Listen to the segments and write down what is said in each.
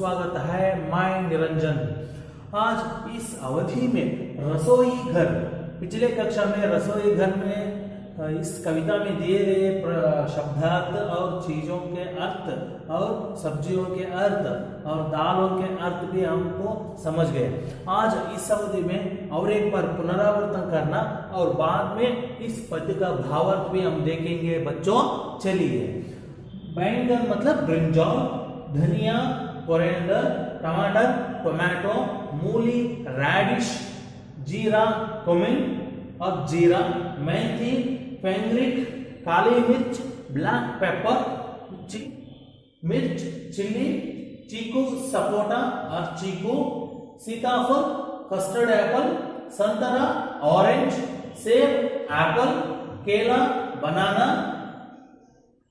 सुस्वागत है। मैं निरंजन। आज इस अवधि में रसोई घर, पिछले कक्षा में रसोई घर में इस कविता में दिए गए शब्दार्थ और चीजों के अर्थ और सब्जियों के अर्थ और दालों के अर्थ भी हमको समझ गए। आज इस अवधि में और एक बार पुनरावर्तन करना और बाद में इस पद्य का भावार्थ भी हम देखेंगे बच्चों। चलिए, बैंगन मतलब ब्रिंजॉल, धनिया, कोरिएंडर, टमाटर, टोमेटो, मूली, रेडिश, जीरा, कुमिन और जीरा, मेथी, फेनग्रिक, काली मिर्च, ब्लैक पेपर, मिर्च, चिल्ली, चीकू, सपोटा और चीकू, सीताफल, कस्टर्ड एप्पल, संतरा, ऑरेंज, सेब, एप्पल, केला, बनाना,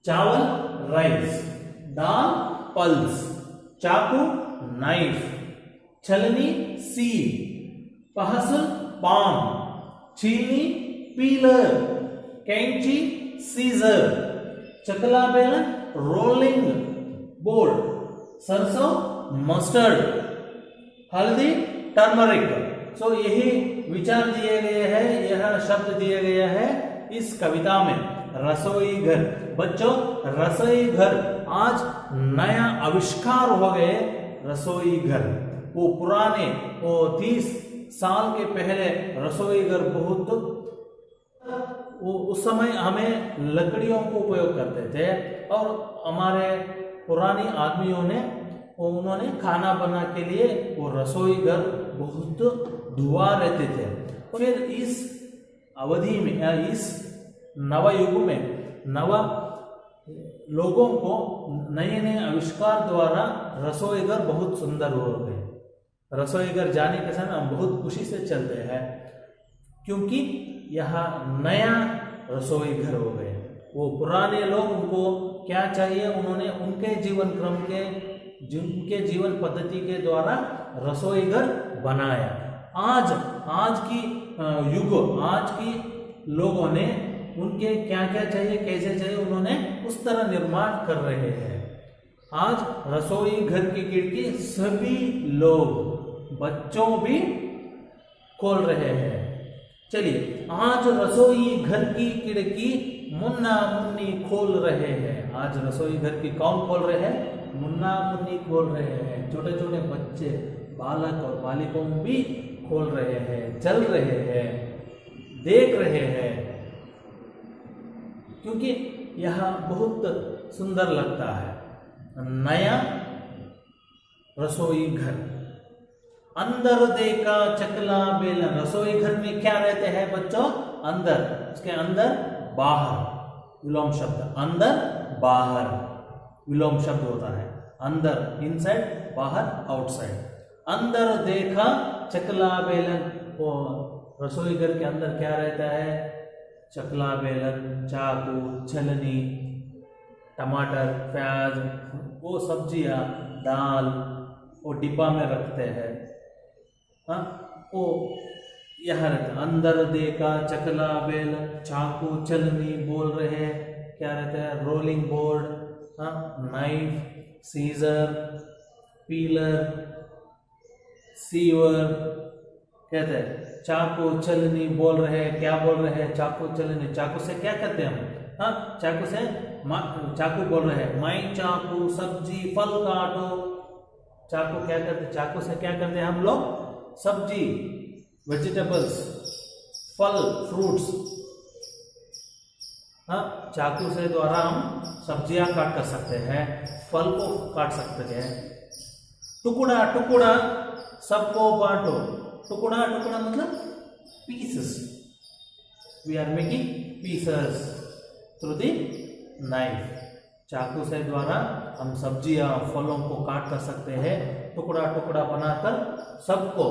चावल, राइस, दाल, पल्स, चाकू, नाइफ, छलनी, सील, पहसुल, पाम, छीलनी, पीलर, कैंची, सीजर, चकला बेलन, रोलिंग बोर्ड, सरसों, मस्टर्ड, हल्दी, टर्मरिक। सो यही विचार दिए गए हैं, यह शब्द दिए गए हैं इस कविता में। रसोई घर बच्चों, रसोई घर आज नया आविष्कार हो गए। रसोई घर वो पुराने, वो 30 साल के पहले रसोई घर बहुत, वो उस समय हमें लकड़ियों को उपयोग करते थे और हमारे पुरानी आदमियों ने उन्होंने खाना बना के लिए वो रसोई घर बहुत धुआ रहते थे। फिर इस अवधि में, इस नवयुग में नव लोगों को नए नए आविष्कार द्वारा रसोई घर बहुत सुंदर हो गए। रसोई घर जाने के समय हम बहुत खुशी से चलते हैं क्योंकि यह नया रसोई घर हो गए। वो पुराने लोग, उनको क्या चाहिए, उन्होंने उनके जीवन क्रम के, जिनके जीवन पद्धति के द्वारा रसोई घर बनाया। आज की युग, आज की लोगों ने उनके क्या क्या चाहिए, कैसे चाहिए, उन्होंने उस तरह निर्माण कर रहे हैं। आज रसोई घर की खिड़की सभी लोग, बच्चों भी खोल रहे हैं। चलिए, आज रसोई घर की खिड़की मुन्ना मुन्नी खोल रहे हैं। आज रसोई घर की कौन खोल रहे हैं? मुन्ना मुन्नी खोल रहे हैं। छोटे छोटे बच्चे, बालक और बालिकाओं भी खोल रहे हैं, चल रहे हैं, देख रहे हैं, क्योंकि यह बहुत सुंदर लगता है। नया रसोई घर, अंदर देखा चकला बेलन। रसोई घर में क्या रहते हैं बच्चों? अंदर, उसके अंदर बाहर, विलोम शब्द, अंदर बाहर विलोम शब्द होता है। अंदर इनसाइड, बाहर आउटसाइड। अंदर देखा चकला बेलन, वो रसोई घर के अंदर क्या रहता है? चकला बेलन, चाकू, छलनी, टमाटर, प्याज, वो सब्जियां, दाल वो डिब्बा में रखते हैं। वो यह रहता। अंदर देखा चकला बेलन, चाकू, छलनी बोल रहे हैं, क्या रहता है? Rolling board, knife, scissor, peeler, sieve कहते हैं। चाकू, छलनी बोल रहे हैं, क्या बोल रहे हैं? चाकू, छलनी। चाकू से क्या करते हैं हम? चाकू से, चाकू बोल रहे हैं, माई चाकू, सब्जी, फल काटो। चाकू क्या करते? चाकू से क्या करते हैं हम लोग? सब्जी, वेजिटेबल्स, फल, फ्रूट्स। चाकू से द्वारा हम सब्जियां काट कर सकते हैं, फल को काट सकते हैं। टुकड़ा टुकड़ा सबको बांटो। टुकड़ा टुकड़ा मतलब pieces. We are making pieces through the knife. चाकू से द्वारा हम सब्जियां, फलों को काट कर सकते हैं, टुकड़ा टुकड़ा बनाकर सबको,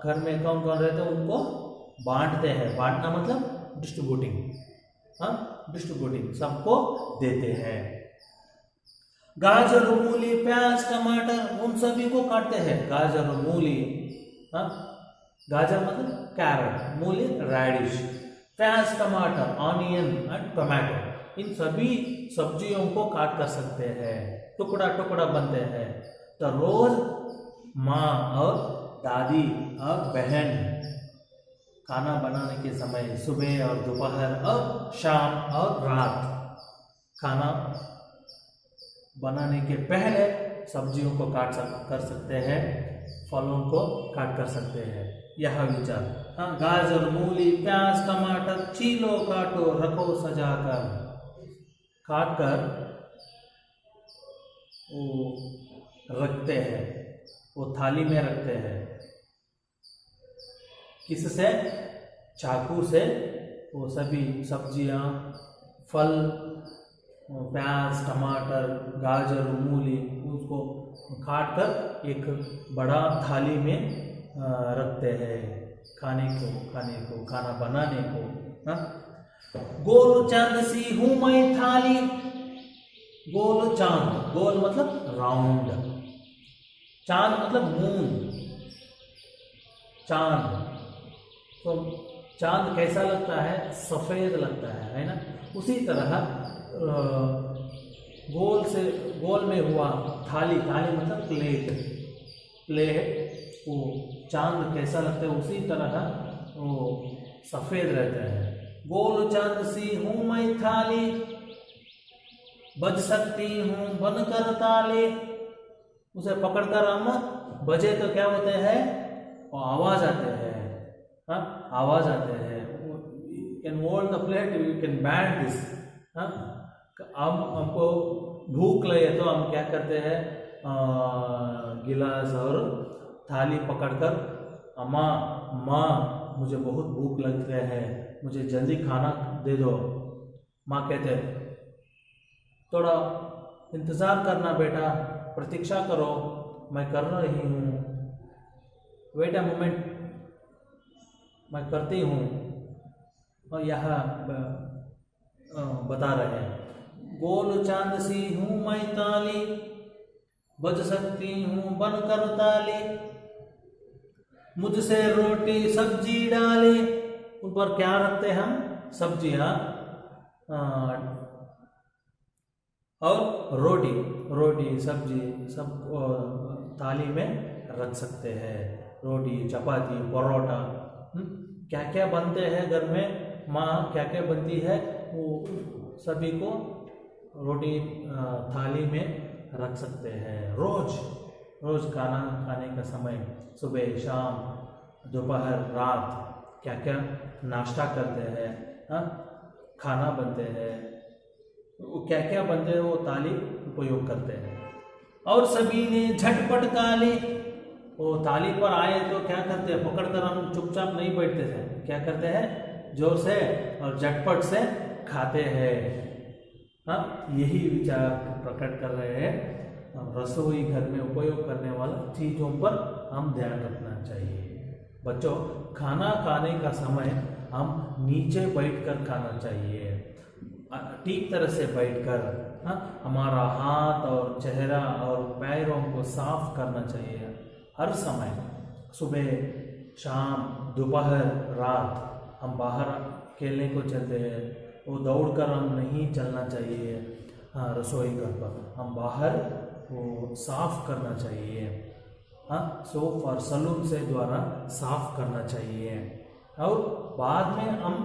घर में कौन कौन रहते हैं उनको बांटते हैं। बांटना मतलब डिस्ट्रीब्यूटिंग, डिस्ट्रीब्यूटिंग, सबको देते हैं। गाजर, मूली, प्याज, टमाटर, उन सभी को काटते हैं। गाजर, मूली, गाजर मतलब कैरेट, मूली रेडिश, प्याज, टमाटर, ऑनियन एंड टोमेटो, इन सभी सब्जियों को काट कर सकते हैं, टुकड़ा टुकड़ा बनते हैं। तो रोज माँ और दादी और बहन खाना बनाने के समय सुबह और दोपहर और शाम और रात खाना बनाने के पहले सब्जियों को कर सकते हैं, फलों को काट कर सकते हैं। यह विचार, हाँ, गाजर, मूली, प्याज, टमाटर छीलो, काटो, रखो सजाकर, काट कर वो रखते हैं, वो थाली में रखते हैं। किससे? चाकू से वो सभी सब्जियां, फल, प्याज, टमाटर, गाजर, मूली, उसको काट कर एक बड़ा थाली में रखते हैं खाने को खाना बनाने को। गोल चांद सी हूं मैं थाली, गोल चांद, गोल मतलब राउंड, चांद मतलब मून, चांद। तो चांद कैसा लगता है? सफेद लगता है ना। उसी तरह गोल में हुआ थाली, थाली मतलब प्लेट, वो चांद कैसा लगता है उसी तरह वो सफेद रहता है। गोल चांद सी हूं मैं थाली, बज सकती हूँ बनकर ताले। उसे पकड़कर हम बजे तो क्या होते हैं? वो आवाज आते हैं, हाँ, आवाज आते हैं। You can hold the plate, you can band this. हाँ, अब हमको भूख लगे तो हम क्या करते हैं? गिलास और थाली पकड़कर, अम्मा, माँ मुझे बहुत भूख लग रही है, मुझे जल्दी खाना दे दो। माँ कहते हैं थोड़ा इंतज़ार करना बेटा, प्रतीक्षा करो, मैं कर रही हूँ, वेट अ मोमेंट, मैं करती हूँ। और यह बता रहे हैं, गोल चांद सी हूँ मैं ताली, बज सकती हूँ बनकर ताली, मुझसे रोटी सब्जी डाले। उन पर क्या रखते हैं हम? सब्जियाँ और रोटी सब्जी सब थाली में रख सकते हैं। रोटी, चपाती, परोठा, क्या क्या बनते हैं घर में, माँ क्या क्या बनती है, वो सभी को रोटी थाली में रख सकते हैं। रोज खाना खाने का समय, सुबह, शाम, दोपहर, रात, क्या क्या नाश्ता करते हैं, खाना बनते हैं, वो क्या क्या बनते हैं, वो थाली उपयोग करते हैं। और सभी ने झटपट काले, वो थाली पर आए तो क्या करते हैं? पकड़कर हम चुपचाप नहीं बैठते थे, क्या करते हैं? जोर से और झटपट से खाते हैं। हाँ, यही विचार प्रकट कर रहे हैं। रसोई घर में उपयोग करने वाला चीज़ों पर हम ध्यान रखना चाहिए। बच्चों, खाना खाने का समय हम नीचे बैठकर खाना चाहिए, ठीक तरह से बैठकर। हमारा हाथ और चेहरा और पैरों को साफ करना चाहिए हर समय, सुबह, शाम, दोपहर, रात। हम बाहर खेलने को चलते हैं, वो दौड़कर हम नहीं चलना चाहिए। रसोई घर पर हम बाहर वो साफ करना चाहिए, सोप और सलून से द्वारा साफ करना चाहिए। और बाद में हम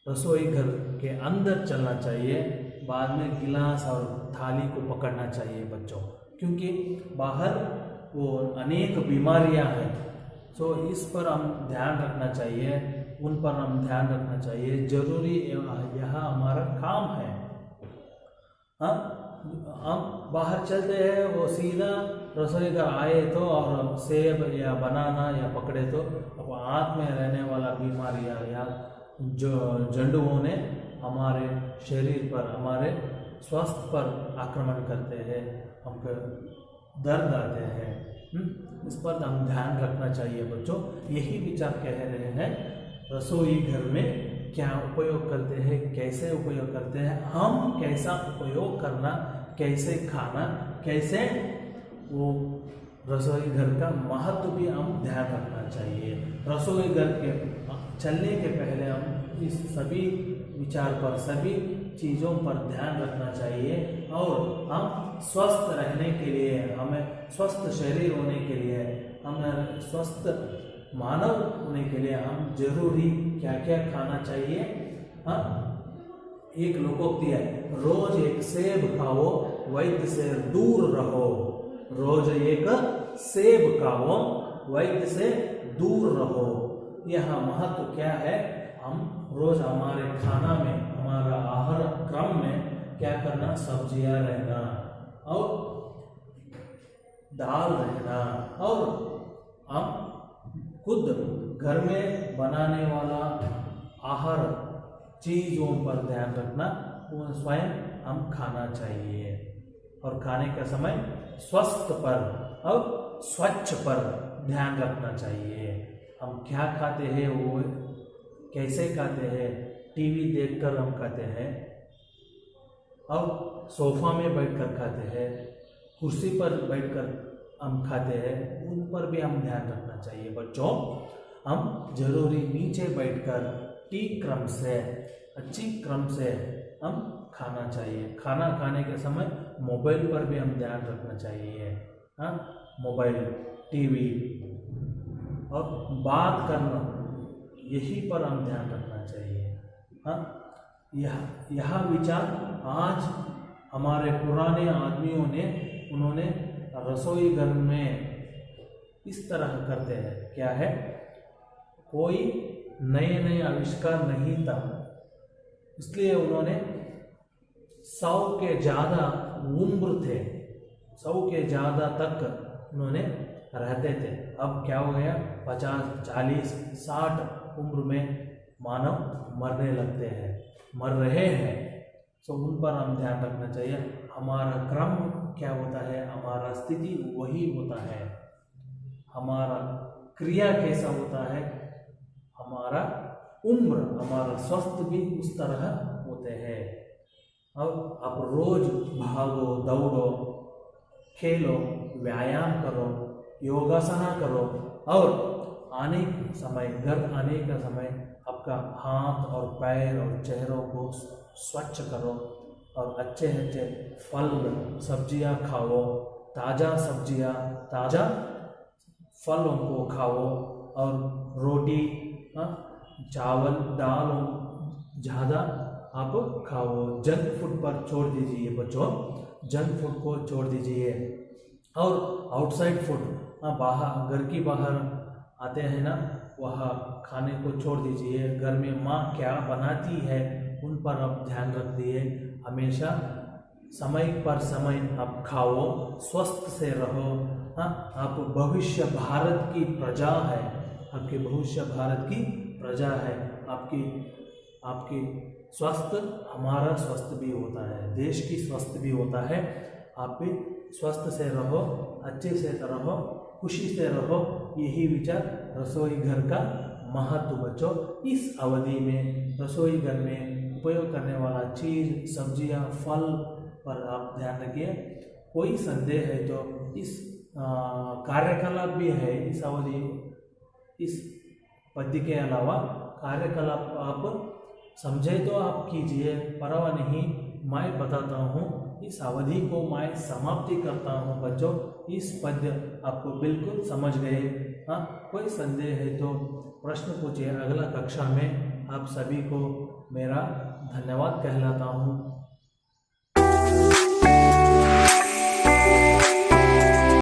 रसोई घर के अंदर चलना चाहिए, बाद में गिलास और थाली को पकड़ना चाहिए बच्चों, क्योंकि बाहर वो अनेक बीमारियां हैं। सो इस पर हम ध्यान रखना चाहिए, उन पर हम ध्यान रखना चाहिए, जरूरी यह हमारा काम है। हम बाहर चलते हैं, वो सीधा रसोई घर आए तो और सेब या बनाना या पकड़े तो अब हाथ में रहने वाला बीमारियां या जो जंडुओं ने हमारे शरीर पर, हमारे स्वास्थ्य पर आक्रमण करते हैं, हमको दर्द आते हैं। इस पर हम ध्यान रखना चाहिए बच्चों। यही विचार कह रहे हैं, रसोई घर में क्या उपयोग करते हैं, कैसे उपयोग करते हैं, हम कैसा उपयोग करना, कैसे खाना, कैसे वो रसोई घर का महत्व भी हम ध्यान रखना चाहिए। रसोई घर के चलने के पहले हम इस सभी विचार पर, सभी चीज़ों पर ध्यान रखना चाहिए और हम स्वस्थ रहने के लिए, हमें स्वस्थ शरीर होने के लिए, हमें स्वस्थ मानव होने के लिए हम जरूरी क्या क्या खाना चाहिए। हाँ, एक लोकोक्ति है, रोज एक सेब खाओ वैद्य से दूर रहो। रोज एक सेब खाओ वैद्य से दूर रहो। यह महत्व क्या है, हम रोज हमारे खाना में, हमारा आहार क्रम में क्या करना, सब्जियां रहना और दाल रहना, और हम खुद घर में बनाने वाला आहार चीज़ों पर ध्यान रखना, वो स्वयं हम खाना चाहिए। और खाने का समय स्वस्थ पर और स्वच्छ पर ध्यान रखना चाहिए। हम क्या खाते हैं, वो कैसे खाते हैं, टीवी देखकर हम खाते हैं और सोफा में बैठकर खाते हैं, कुर्सी पर बैठकर हम खाते हैं, उन पर भी हम ध्यान रखना चाहिए। बच्चों, हम जरूरी नीचे बैठकर ठीक क्रम से, अच्छी क्रम से हम खाना चाहिए। खाना खाने के समय मोबाइल पर भी हम ध्यान रखना चाहिए। हाँ, मोबाइल, टीवी और बात करना, यही पर हम ध्यान रखना चाहिए। हाँ, यह विचार आज हमारे पुराने आदमियों ने, उन्होंने रसोई घर में इस तरह करते हैं। क्या है, कोई नए नए आविष्कार नहीं था, इसलिए उन्होंने 100 के ज़्यादा उम्र थे, 100 के ज़्यादा तक उन्होंने रहते थे। अब क्या हो गया, 50, 40, 60 उम्र में मानव मरने लगते हैं, मर रहे हैं। तो उन पर हम ध्यान रखना चाहिए। हमारा क्रम क्या होता है, हमारा स्थिति वही होता है, हमारा क्रिया कैसा होता है, हमारा उम्र, हमारा स्वास्थ्य भी उस तरह होते हैं। अब आप रोज भागो, दौड़ो, खेलो, व्यायाम करो, योगासना करो और आने समय, घर आने का समय आपका हाथ और पैर और चेहरों को स्वच्छ करो और अच्छे अच्छे फल सब्जियां खाओ, ताज़ा सब्जियां, ताज़ा फलों को खाओ और रोटी, चावल, दाल ज़्यादा आप खाओ। जंक फूड पर छोड़ दीजिए बच्चों, जंक फूड को छोड़ दीजिए। और आउटसाइड फूड, बाहर, घर की बाहर आते हैं ना, वह खाने को छोड़ दीजिए। घर में माँ क्या बनाती है उन पर आप ध्यान रख दिए। हमेशा समय पर समय आप खाओ, स्वस्थ से रहो। हाँ, आप भविष्य भारत की प्रजा है, आपके भविष्य भारत की प्रजा है। आपकी स्वास्थ्य हमारा स्वास्थ्य भी होता है, देश की स्वास्थ्य भी होता है। आप भी स्वस्थ से रहो, अच्छे से रहो, खुशी से रहो। यही विचार रसोई घर का महत्व बच्चों। इस अवधि में रसोई घर में उपयोग करने वाला चीज़, सब्जियां, फल पर आप ध्यान रखिए। कोई संदेह है तो इस कार्यकलाप भी है इस अवधि, इस पद्य के अलावा कार्यकलाप आप समझे तो आप कीजिए, परवाह नहीं, मैं बताता हूँ। इस अवधि को मैं समाप्ति करता हूँ बच्चों। इस पद्य आपको बिल्कुल समझ गए। हाँ, कोई संदेह है तो प्रश्न पूछिए। अगला कक्षा में आप सभी को मेरा धन्यवाद कहलाता हूँ।